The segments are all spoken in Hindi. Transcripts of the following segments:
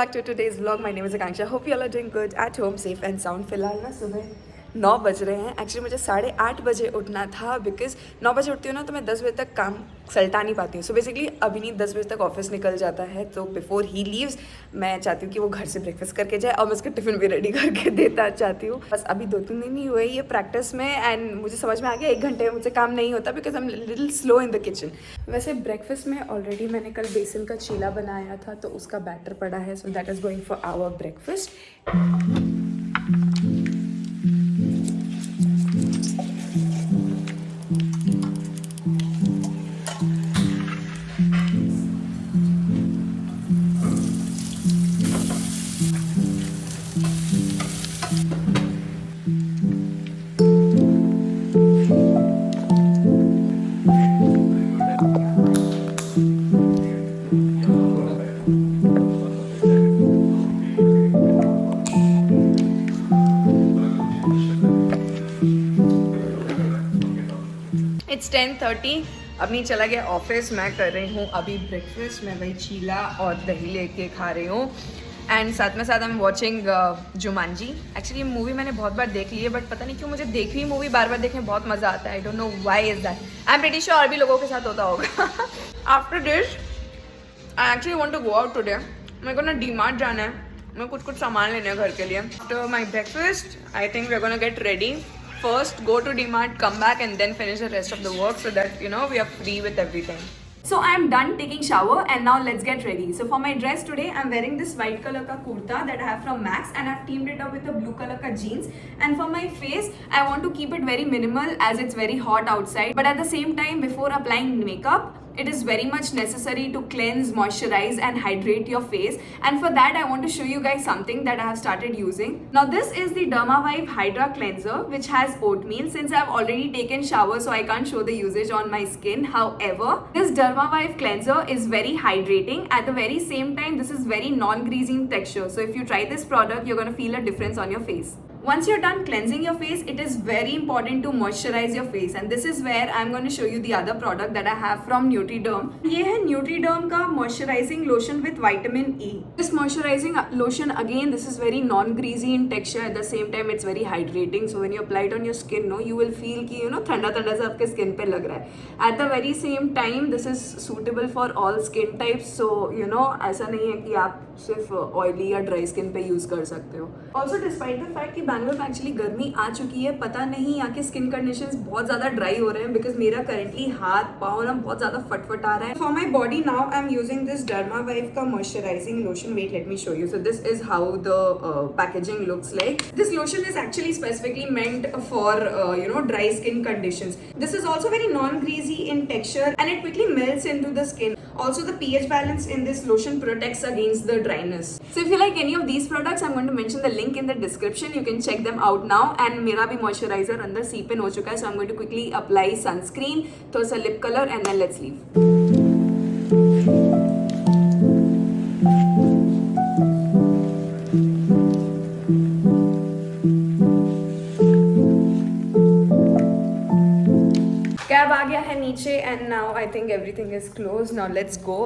back to today's vlog. My name is Akanksha. Hope you all are doing good at home, safe and sound. फिलहाल ना सुबह 9 बज रहे हैं. एक्चुअली मुझे 8:30 बजे उठना था बिकॉज 9 बजे उठती हूँ ना तो मैं 10 बजे तक काम सल्टा नहीं पाती हूँ. सो बेसिकली अभी नहीं 10 बजे तक ऑफिस निकल जाता है. तो बिफोर ही लीव्स मैं चाहती हूँ कि वो घर से ब्रेकफास्ट करके जाए और मैं उसका टिफ़िन भी रेडी करके देता चाहती हूँ. बस अभी 2-3 दिन ही हुए ये प्रैक्टिस में एंड मुझे समझ में आ गया 1 घंटे में मुझसे काम नहीं होता because I am little slow in the kitchen. वैसे ब्रेकफास्ट में ऑलरेडी मैंने कल बेसन का चीला बनाया था तो उसका बैटर पड़ा है. So that is going for our breakfast. It's 10:30. अभी चला गया ऑफिस. मैं कर रही हूँ अभी ब्रेकफास्ट. मैं वही चीला और दही लेके खा रही हूँ एंड साथ में साथ I am watching Jumanji. Actually movie मैंने बहुत बार देख ली है बट पता नहीं क्यों मुझे देखी हुई मूवी बार बार देखने में बहुत मज़ा आता है. I don't know why is that. I am pretty sure और भी लोगों के साथ होता होगा. After this I actually want to go out today. मेरे को ना डीमार्ट जाना है. मैं कुछ सामान लेने हैं घर के लिए. After my breakfast I think we are gonna get ready. First, go to DMart, come back, and then finish the rest of the work so that we are free with everything. So I am done taking shower and now let's get ready. So for my dress today, I'm wearing this white color ka kurta that I have from Max and I've teamed it up with a blue color ka jeans. And for my face, I want to keep it very minimal as it's very hot outside. But at the same time, before applying makeup, it is very much necessary to cleanse, moisturize and hydrate your face. And for that, I want to show you guys something that I have started using. Now this is the Dermavive Hydra Cleanser which has oatmeal. Since I have already taken shower, so I can't show the usage on my skin. However, this Dermavive Cleanser is very hydrating. At the very same time, this is very non-greasy in texture. So if you try this product, you're going to feel a difference on your face. Once you're done cleansing your face, it is very important to moisturize your face. And this is where I'm going to show you the other product that I have from Nutriderm. ये है Nutriderm का moisturizing lotion with vitamin E. This moisturizing lotion again, this is very non-greasy in texture. At the same time, it's very hydrating. So when you apply it on your skin, you will feel कि ठंडा ठंडा सा आपके skin पे लग रहा है. At the very same time, this is suitable for all skin types. So ऐसा नहीं है कि आप सिर्फ oily या dry skin पे use कर सकते हो. Also, despite the fact कि बैंगलोर में एक्चुअली गर्मी आ चुकी है, पता नहीं यहाँ के स्किन कंडीशंस बहुत ज़्यादा ड्राई हो रहे हैं बिकॉज मेरा करेंटली हाथ पाँव ना बहुत ज़्यादा फटफट आ रहा है. For my body now I am using this Dermawive का moisturising lotion. Wait let me show you. So this is how the packaging looks like. This lotion is actually specifically meant for dry skin conditions. This is also very non greasy in texture and it quickly melts into the skin. Also, the pH balance in this lotion protects against the dryness. So if you like any of these products, I'm going to mention the link in the description. You can check them out now. And मेरा भी moisturizer अंदर seep in हो चुका है. So I'm going to quickly apply sunscreen, थोड़ा सा lip color and then let's leave. Cab आ गया है नीचे and now I think everything is closed. Now let's go.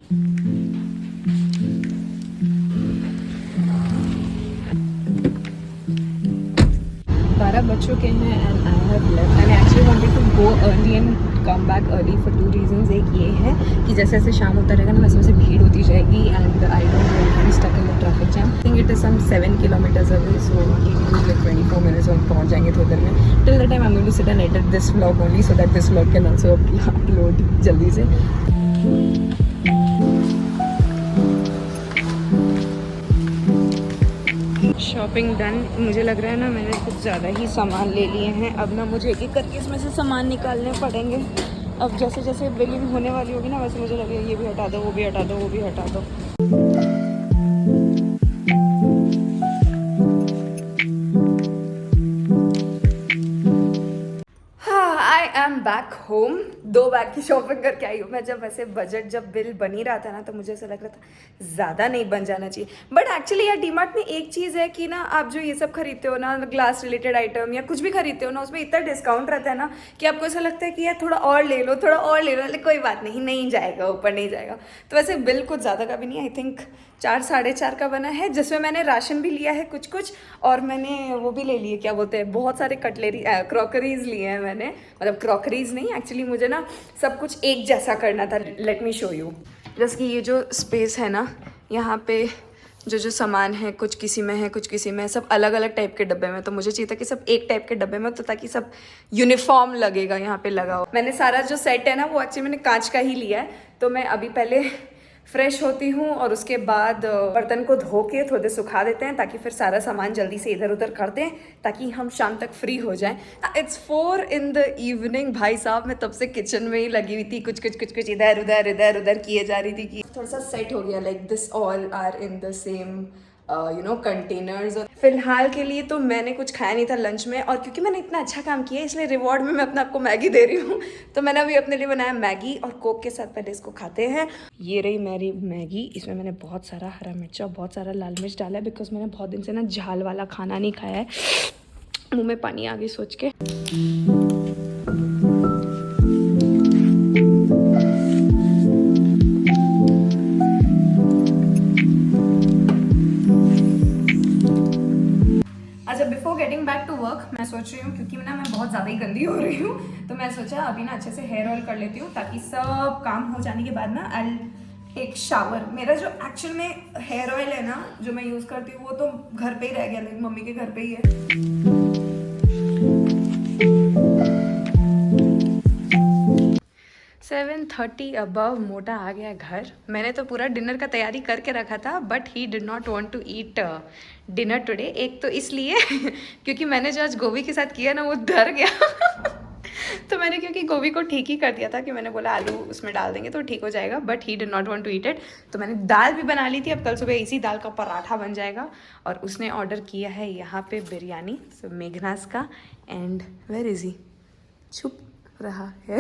12 बज चुके हैं and I have left and I actually wanted to go early and come back early for 2 reasons. एक ये है कि जैसे जैसे शाम होता रहेगा ना वैसे वैसे भीड़ होती जाएगी and I don't want to be stuck in the traffic jam. I think it is some 7 kilometers away, so it will like 24 minutes और पहुँच जाएंगे थोड़ी देर में. Till the time I'm going to sit and edit this vlog only so that this vlog can also upload जल्दी से. Shopping done. मुझे लग रहा है ना मैंने कुछ ज़्यादा ही सामान ले लिए हैं. अब ना मुझे एक एक करके इसमें से सामान निकालने पड़ेंगे. अब जैसे जैसे बिलिंग होने वाली होगी ना वैसे मुझे लगेगा ये भी हटा दो, वो भी हटा दो, वो भी हटा दो. I am back back home 2 bag की शॉपिंग करके आई हूँ मैं। जब वैसे बजट जब बिल बन ही रहा था ना तो मुझे ऐसा लग रहा था ज़्यादा नहीं बन जाना चाहिए, बट एक्चुअली यार डीमार्ट में एक चीज़ है कि ना आप जो ये सब खरीदते हो ना, ग्लास रिलेटेड आइटम या कुछ भी खरीदते हो ना, उसमें इतना डिस्काउंट रहता है ना कि आपको ऐसा लगता है कि यार थोड़ा और ले लो, थोड़ा और ले लो, लेकिन कोई बात नहीं, नहीं जाएगा ऊपर, नहीं जाएगा। तो वैसे बिल कुछ ज़्यादा का भी नहीं, आई थिंक 4 साढ़े 4 का बना है, जिसमें मैंने राशन भी लिया है कुछ कुछ, और मैंने वो भी ले लिए, क्या बोलते हैं, बहुत सारे कटलेरी क्रॉकरीज लिए हैं मैंने, मतलब क्रॉकरीज नहीं, एक्चुअली मुझे ना सब कुछ एक जैसा करना था। Late me show you. जैसे कि ये जो स्पेस है ना, यहाँ पे जो सामान है कुछ किसी में है कुछ किसी में है, सब अलग अलग टाइप के डब्बे में, तो मुझे चाहिए था कि सब एक टाइप के डब्बे में, तो ताकि सब यूनिफॉर्म लगेगा यहाँ पे लगा हो। मैंने सारा जो सेट है ना वो एक्चुअली मैंने कांच का ही लिया है। तो मैं अभी पहले फ्रेश होती हूँ और उसके बाद बर्तन को धो के थोड़े सुखा देते हैं, ताकि फिर सारा सामान जल्दी से इधर उधर कर दें, ताकि हम शाम तक फ्री हो जाएं। इट्स 4 in the evening, भाई साहब मैं तब से किचन में ही लगी हुई थी, कुछ कुछ कुछ कुछ इधर उधर किए जा रही थी कि थोड़ा सा सेट हो गया, like this all are in the same containers. और फिलहाल के लिए तो मैंने कुछ खाया नहीं था लंच में, और क्योंकि मैंने इतना अच्छा काम किया इसलिए रिवॉर्ड में मैं अपने आपको मैगी दे रही हूँ। तो मैंने अभी अपने लिए बनाया मैगी और कोक के साथ, पहले इसको खाते हैं। ये रही मेरी मैगी, इसमें मैंने बहुत सारा हरा मिर्च और बहुत सारा लाल मिर्च डाला है, बिकॉज मैंने बहुत दिन से ना झाल वाला खाना नहीं खाया है। मुँह में पानी आ गई सोच के। Before getting back to work मैं सोच रही हूँ, क्योंकि ना मैं बहुत ज़्यादा ही गंदी हो रही हूँ, तो मैं सोचा अभी ना अच्छे से हेयर ऑयल कर लेती हूँ, ताकि सब काम हो जाने के बाद ना आई टेक शावर। मेरा जो एक्चुअल में हेयर ऑयल है ना जो मैं यूज़ करती हूँ वो तो घर पे ही रह गया, लेकिन मम्मी के घर पे ही है। 7:30 अबव मोटा आ गया घर। मैंने तो पूरा डिनर का तैयारी करके रखा था, but he did not want to eat dinner today. एक तो इसलिए क्योंकि मैंने जो आज गोभी के साथ किया ना वो डर गया तो मैंने क्योंकि गोभी को ठीक ही कर दिया था कि मैंने बोला आलू उसमें डाल देंगे तो ठीक हो जाएगा, but he did not want to eat it. तो मैंने दाल भी बना ली थी, अब कल सुबह इसी दाल का पराठा बन जाएगा। और उसने ऑर्डर किया है यहाँ पे बिरयानी, सो मेघनास का, एंड वेयर इज ही, छुप रहा है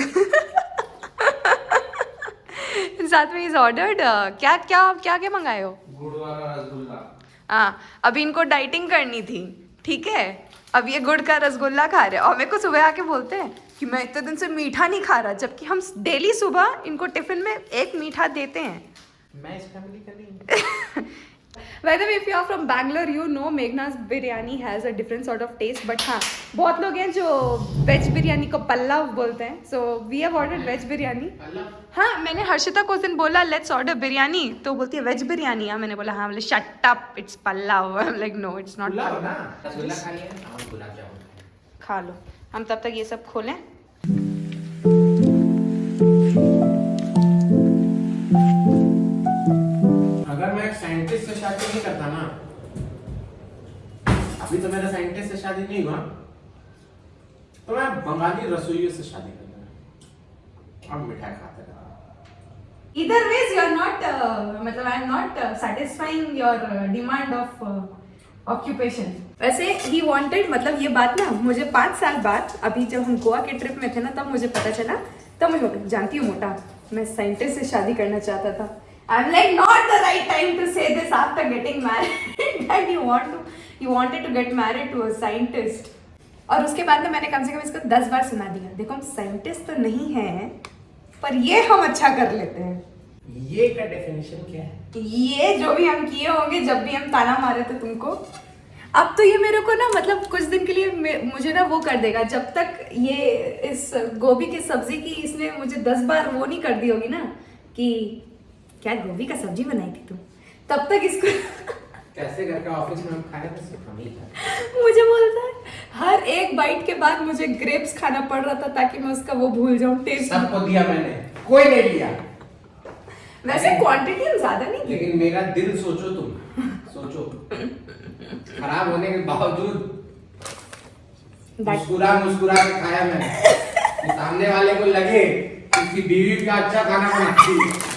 साथ में इज ऑर्डर्ड क्या क्या क्या क्या मंगाए हो? गुड़ वाला रसगुल्ला। हाँ, अभी इनको डाइटिंग करनी थी, ठीक है, अब ये गुड़ का रसगुल्ला खा रहे हैं, और मेरे को सुबह आके बोलते हैं कि मैं इतने दिन से मीठा नहीं खा रहा, जबकि हम डेली सुबह इनको टिफिन में एक मीठा देते हैं। मैं इस फैमिली का नहीं। By the way, if you are from Bangalore, you know Meghna's biryani has a different sort of taste. But हाँ, बहुत लोग हैं जो वेज बिरयानी को पल्लव बोलते हैं. So we have ordered veg biryani. हाँ, मैंने हर्षिता को उस दिन बोला let's order बिरयानी, तो बोलती है वेज बिरयानी। हाँ, मैंने बोला हाँ, बोले shut up, it's Pallav. I'm like no, it's not Pallav. खा लो, हम तब तक ये सब खोलें. अगर मैं साइंटिस्ट से शादी नहीं करता ना, अभी तो मेरा साइंटिस्ट से शादी नहीं हुआ, तो मैं बंगाली रसोइयों से शादी करता और मिठाई खाता था. Either ways, you are not, मतलब I am not satisfying your demand of occupation. वैसे he wanted, मतलब ये बात ना मुझे 5 साल बाद, अभी जब हम गोवा के ट्रिप में थे ना, तब मुझे पता चला, तब मुझे जानती हूँ मोटा, मैं साइंटिस्ट से शादी करना चाहता था. I'm like not the right time to say this after getting married and you wanted to get married to a scientist. और उसके बाद में मैंने कम से कम इसको 10 बार सुना दिया, देखो हम साइंटिस्ट तो नहीं हैं, पर ये हम अच्छा कर लेते हैं. ये का डेफिनेशन क्या है? ये जो भी हम किए होंगे जब भी हम ताना मारे थे तुमको, अब तो ये मेरे को ना मतलब कुछ दिन के लिए मुझे ना वो कर देगा, जब तक ये इस गोभी की सब्जी की इसने मुझे 10 बार वो नहीं कर दी होगी ना कि क्या गोभी का सब्जी बनाई थी तुम, तब तक इसको कैसे घर का ऑफिस में हम खाए थे, सिर्फ हम ही खाए. मुझे बोलता है हर एक बाइट के बाद मुझे ग्रेप्स खाना पड़ रहा था ताकि मैं उसका वो भूल जाऊं टेस्ट. सबको दिया मैंने, कोई नहीं लिया. वैसे क्वांटिटी हम ज्यादा नहीं, लेकिन मेरा दिल सोचो, तुम सोचो, खराब होने के बावजूद मुस्कुरा के खाया मैंने. सामने वाले को लगे इसकी बीवी का अच्छा खाना बनाती है.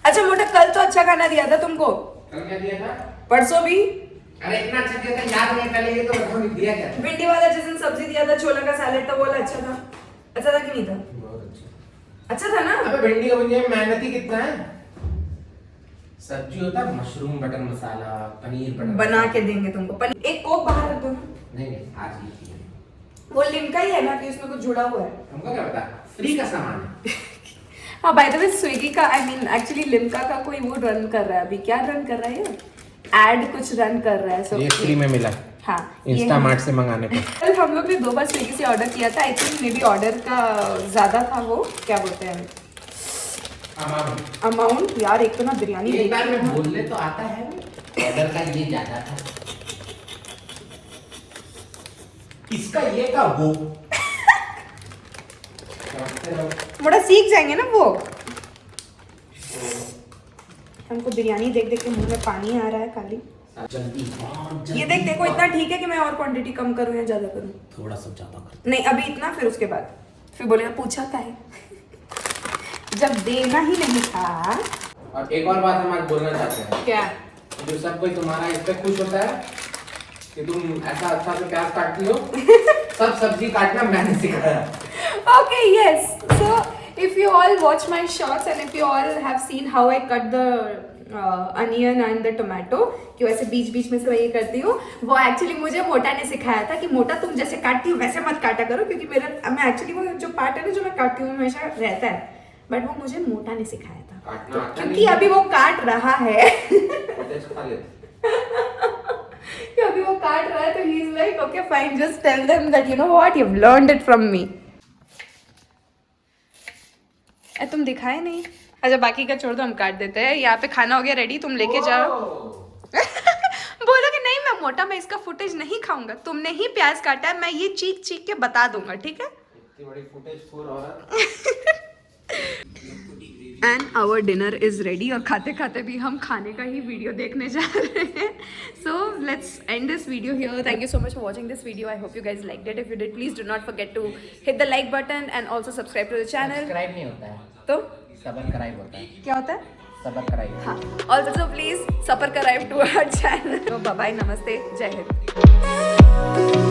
अच्छा मोटा, कल तो अच्छा खाना दिया था तुमको. कल क्या दिया था? परसों भी. अरे इतना अच्छा दिया था, याद नहीं. पहले ये तो दिया क्या था? भिंडी वाला जिस दिन सब्जी दिया था, छोला का सैलेड था, वो वाला अच्छा था. अच्छा था कि नहीं था? बहुत अच्छा था ना? अबे भिंडी का भुजिया में मेहनत ही कितना है। सब्जी होता है मशरूम बटर मसाला, पनीर बटर बना मसाला। के देंगे तुमको पनीर। एक कोक बाहर रख दो ना। नहीं आज ही की है। वो लिम्का ही है ना कि उसमें कुछ जुड़ा हुआ है? हमको क्या पता, फ्री का सामान है। हाँ बाय द वे स्विगी का आई मीन एक्चुअली लिम्का का कोई वो रन कर रहा है अभी। क्या रन कर रहा है ये? एड कुछ रन कर रहा है। सो ये फ्री में मिला हाँ इंस्टामार्ट से मंगाने पे। कल हम लोग ने 2 बार स्विगी से ऑर्डर किया था। I think may be order का ज्यादा था। वो क्या बोलते हैं अमाउंट यार। एक तो ना बिरयानी एक बार में बोलने तो आता है, ऑर्डर का ये ज्यादा था, इसका ये का वो। थोड़ा सीख जाएंगे ना वो। हमको बिरयानी देख देख के मुंह में पानी आ रहा है खाली। जल्दी ये देख देखो इतना ठीक है कि मैं और क्वांटिटी कम करूं या ज्यादा करूं? थोड़ा सा ज्यादा कर। नहीं अभी इतना, फिर उसके बाद फिर बोलेगा पूछा का है जब देना ही नहीं था। और एक और बात हम आज बोलना चाहते हैं। क्या? जो सब कोई तुम्हारा इस पे खुश होता है कि तुम ऐसा अच्छा से प्याज काटती हो। सब सब्जी काटना मैंने सिखाया। Okay, yes. So, if you all watch my shorts and if you all have seen how I cut the onion and the tomato, कि वैसे बीच बीच में से मैं ये करती हूँ, वो एक्चुअली मुझे मोटा ने सिखाया था कि मोटा तुम जैसे काटती हो वैसे मत काटा करो, क्योंकि मैं एक्चुअली वो जो पार्ट है ना जो मैं काटती हूँ हमेशा रहता है, बट वो मुझे मोटा ने सिखाया था। काटना आता क्योंकि नहीं है। अभी वो काट रहा है खा ले। कि अभी वो काट रहा है तो he is like okay fine, just tell them that you know what you have learned it from me. तुम दिखाए नहीं। अच्छा बाकी का छोड़ दो, हम काट देते हैं। यहाँ पे खाना हो गया रेडी, तुम लेके जाओ। बोलो कि नहीं मैं मोटा, मैं इसका फुटेज नहीं खाऊंगा। तुमने ही प्याज काटा है, मैं ये चीख चीख के बता दूंगा, ठीक है? इतनी बड़ी फुटेज फॉर औरत। And our dinner is ready. और खाते खाते भी हम खाने का ही वीडियो देखने जा रहे हैं। So let's end this video here. Thank you so much for watching this video. I hope you guys liked it. If you did please do not forget to hit the like button and also subscribe to the channel. Subscribe नहीं होता है तो सबर कराइब होता है। क्या होता है? Subscribe. हाँ, also please subscribe to our channel. Bye bye, नमस्ते, जय हिंद।